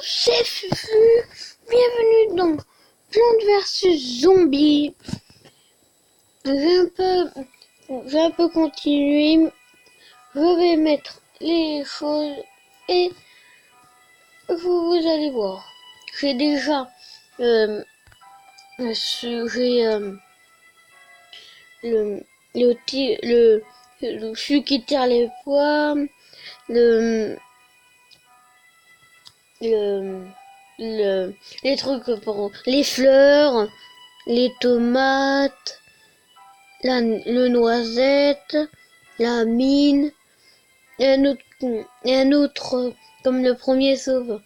c'est Fufu. Bienvenue dans Plante vs Zombies. Je vais un peu continuer. Je vais mettre les choses et vous allez voir. J'ai déjà celui qui tire les pois, les trucs pour les fleurs, les tomates, le noisette, la mine, et un autre comme le premier sauve.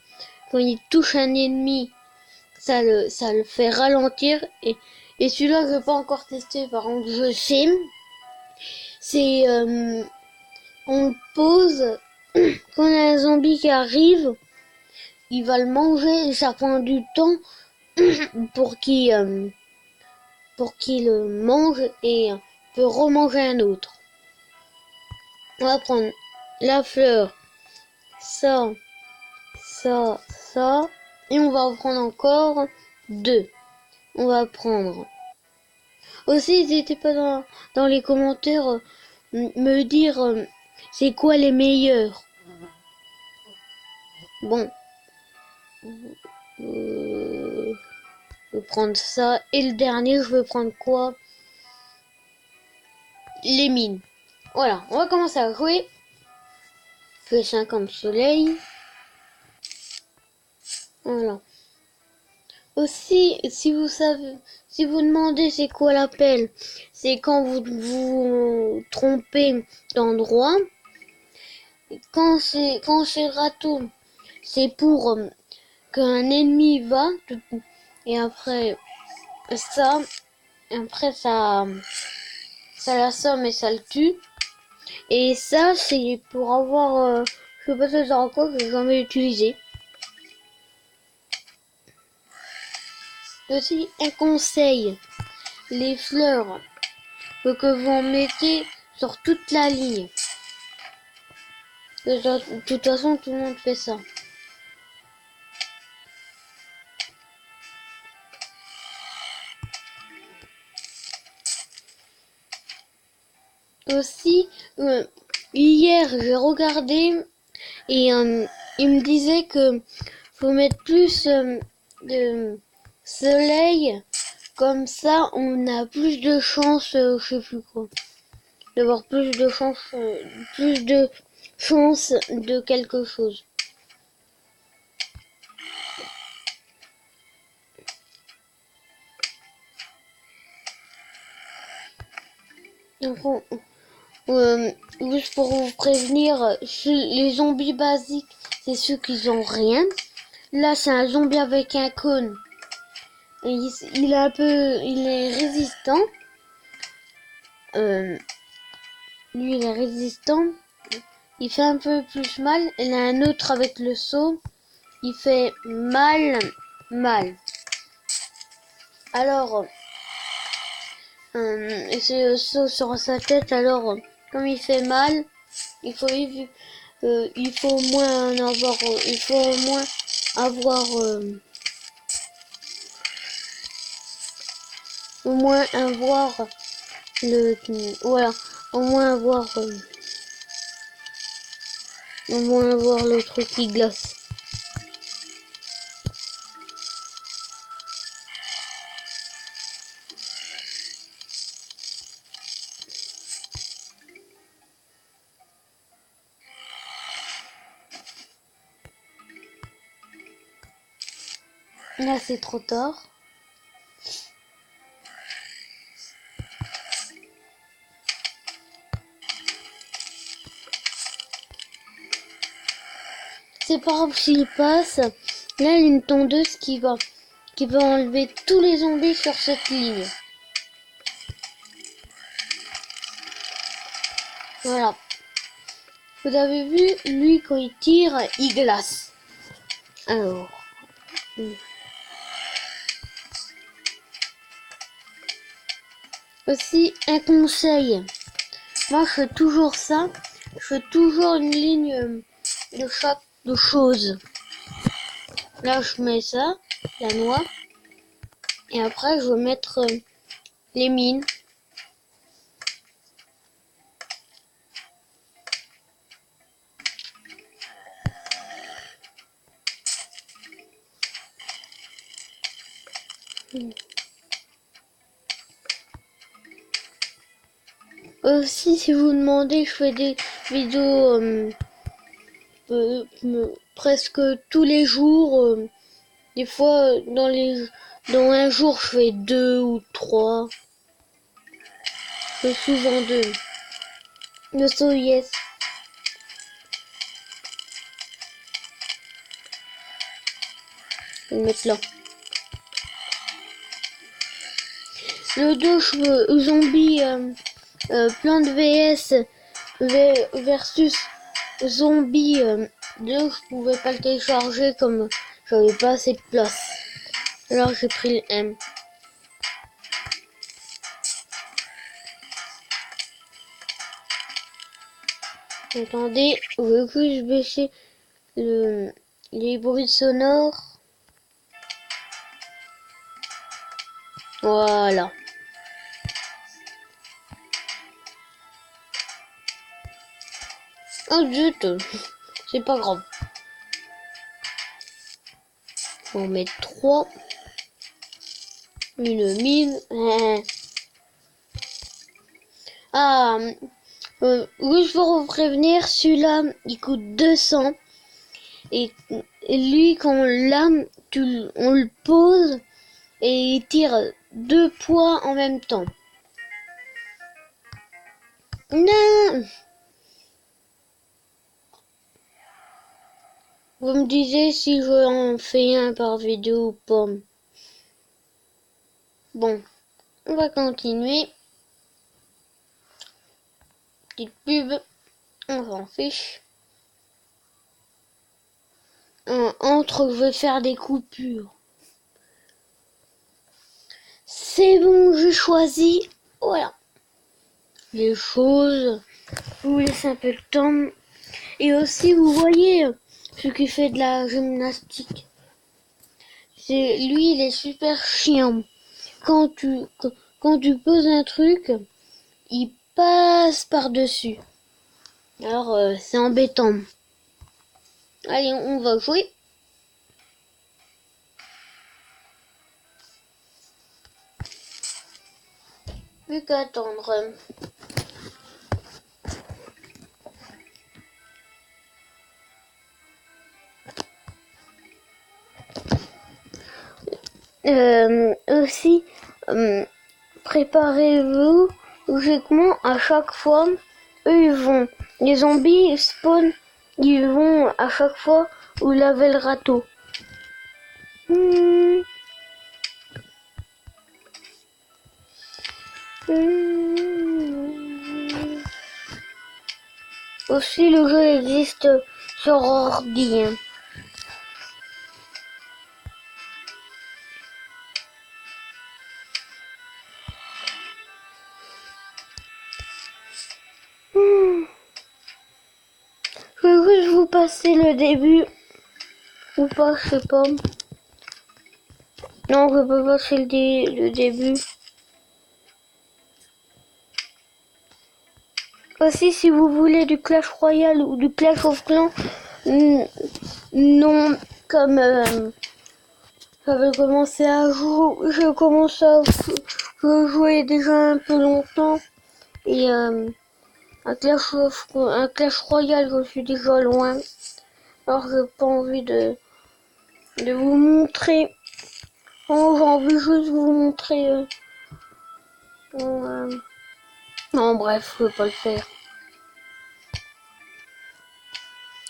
Quand il touche un ennemi, ça le fait ralentir. Et celui-là, je n'ai pas encore testé, par contre, je sais. C'est, on le pose, quand il y a un zombie qui arrive, il va le manger et ça prend du temps pour qu'il le mange et peut remanger un autre. On va prendre la fleur, ça, et on va en prendre encore 2. On va prendre. Aussi, n'hésitez pas dans les commentaires me dire c'est quoi les meilleurs. Bon. Je vais prendre ça. Et le dernier, je vais prendre quoi? Les mines. Voilà, on va commencer à jouer. Je fais 50 soleil. Voilà. Aussi, si vous demandez c'est quoi l'appel, c'est quand vous trompez d'endroit. Quand c'est râteau, c'est pour qu'un ennemi va, et après ça l'assomme et ça le tue. Et ça, c'est pour avoir, je sais pas si ça encore, que j'ai jamais utilisé. Aussi, un conseil, les fleurs, faut que vous en mettez sur toute la ligne. De toute façon, tout le monde fait ça. Aussi, hier, j'ai regardé et il me disait que faut mettre plus de soleil, comme ça on a plus de chance, je sais plus quoi, d'avoir plus de chance de quelque chose. Donc juste pour vous prévenir, les zombies basiques, c'est ceux qui ont rien. Là, c'est un zombie avec un cône. Et il est résistant. Lui, il est résistant. Il fait un peu plus mal. Il y en a un autre avec le seau. Il fait mal. Alors, c'est le seau sur sa tête. Alors, comme il fait mal, il faut au moins avoir le truc qui glace. Là, c'est trop tard. C'est pas grave s'il passe. Là, il y a une tondeuse qui va enlever tous les zombies sur cette ligne. Voilà. Vous avez vu, lui, quand il tire, il glace. Alors. Aussi, un conseil. Moi, je fais toujours ça. Je fais toujours une ligne de chaque chose. Là, je mets ça, la noix. Et après, je vais mettre les mines. Aussi, si vous demandez, je fais des vidéos presque tous les jours. Des fois, dans un jour, je fais 2 ou 3. Je fais souvent 2. Le so yes. Je vais le mettre là. Le 2, je veux zombie plante versus zombie 2, je pouvais pas le télécharger comme j'avais pas assez de place. Alors j'ai pris le M. Attendez, je veux juste baisser les bruits sonores. Voilà. Oh zut, c'est pas grave. On va mettre 3. Une mine. Ah, oui, je veux vous prévenir, celui-là, il coûte 200. Et lui, quand on l'a, on le pose et il tire 2 poids en même temps. Non! Vous me disiez si je en fais un par vidéo ou pas. Bon, on va continuer. Petite pub, on s'en fiche. Entre, je vais faire des coupures. C'est bon, j'ai choisi. Voilà. Les choses. Je vous laisse un peu de temps. Et aussi, vous voyez, ce qui fait de la gymnastique. Lui, il est super chiant. Quand tu poses un truc, il passe par-dessus. Alors, c'est embêtant. Allez, on va jouer. Plus qu'à attendre. Aussi, préparez-vous logiquement à chaque fois. Eux, les zombies spawn, ils vont à chaque fois où laver le râteau. Aussi, le jeu existe sur ordi. Je vais juste vous passer le début. Ou pas, je sais pas. Non, je peux passer le début. Aussi, si vous voulez du Clash Royale ou du Clash of Clans, non, comme j'avais commencé à jouer, je commence à jouer déjà un peu longtemps et un Clash Royale, je suis déjà loin. Alors j'ai pas envie de vous montrer. Oh, j'ai envie juste de vous montrer. Non, bref, je vais pas le faire.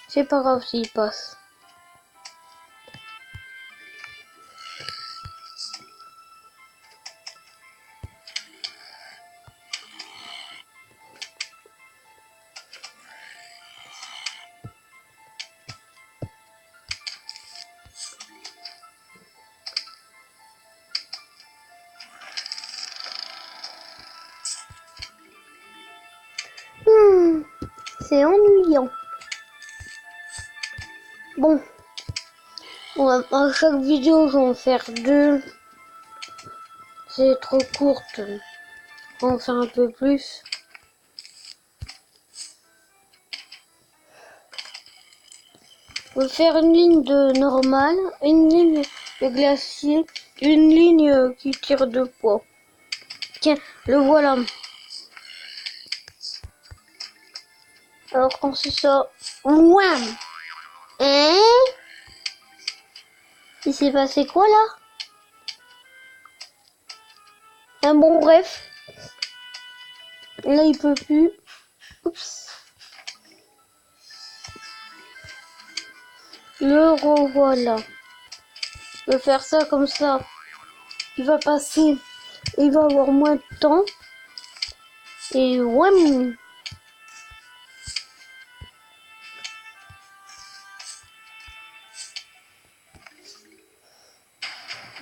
C'est pas grave s'il passe. C'est ennuyant. Bon, À chaque vidéo, je vais en faire 2. C'est trop courte. On va en faire un peu plus. On va faire une ligne de normale, une ligne de glacier, une ligne qui tire de poids. Tiens, le voilà. Alors quand c'est ça, wham! Hein? Il s'est passé quoi là? Bon bref. Là il peut plus. Oups. Le revoilà. Je vais faire ça comme ça. Il va passer. Il va avoir moins de temps. Et wham!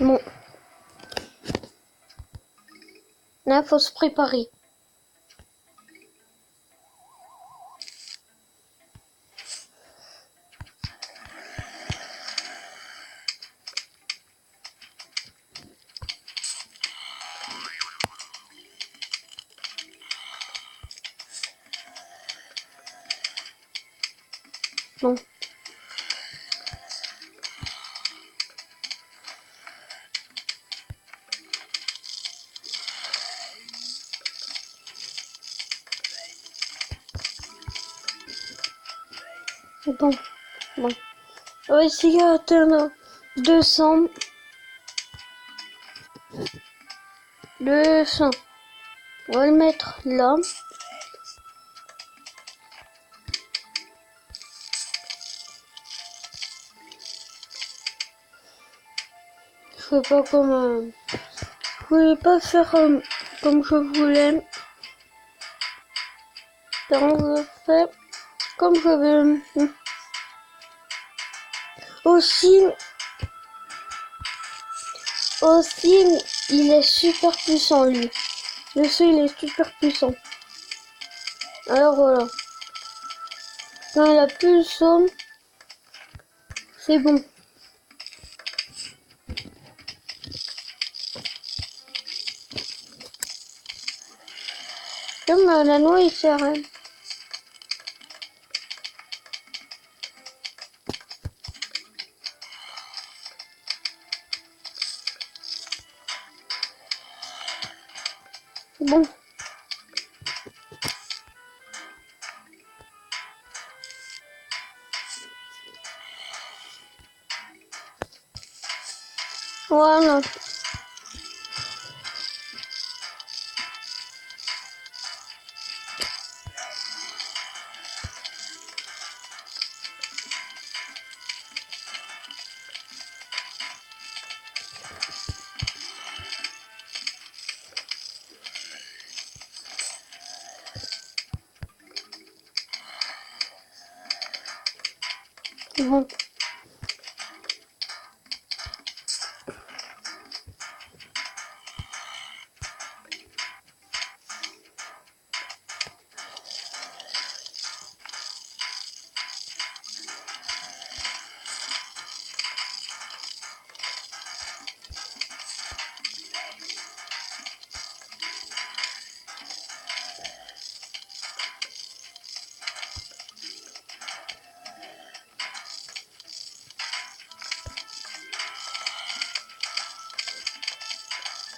Bon. Là, faut se préparer. Bon. Bon. Bon. On va essayer d'atteindre 200. 200. On va le mettre là. Je fais pas comme... Je voulais pas faire comme je voulais. Donc je fais comme je veux. Aussi, il est super puissant lui. Je sais, il est super puissant. Alors voilà. Quand il a plus le somme, c'est bon. Comme la noix, il sert. Hein. Bon. Voilà. Bon.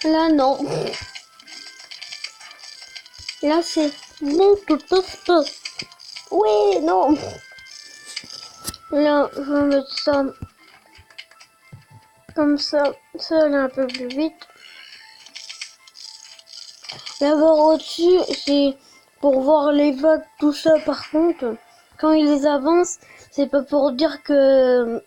Là, non. Là, c'est bon, tout passe. Oui, non. Là, je vais mettre ça comme ça. Ça va aller un peu plus vite. D'abord au-dessus, c'est pour voir les vagues, tout ça. Par contre, quand ils avancent, c'est pas pour dire que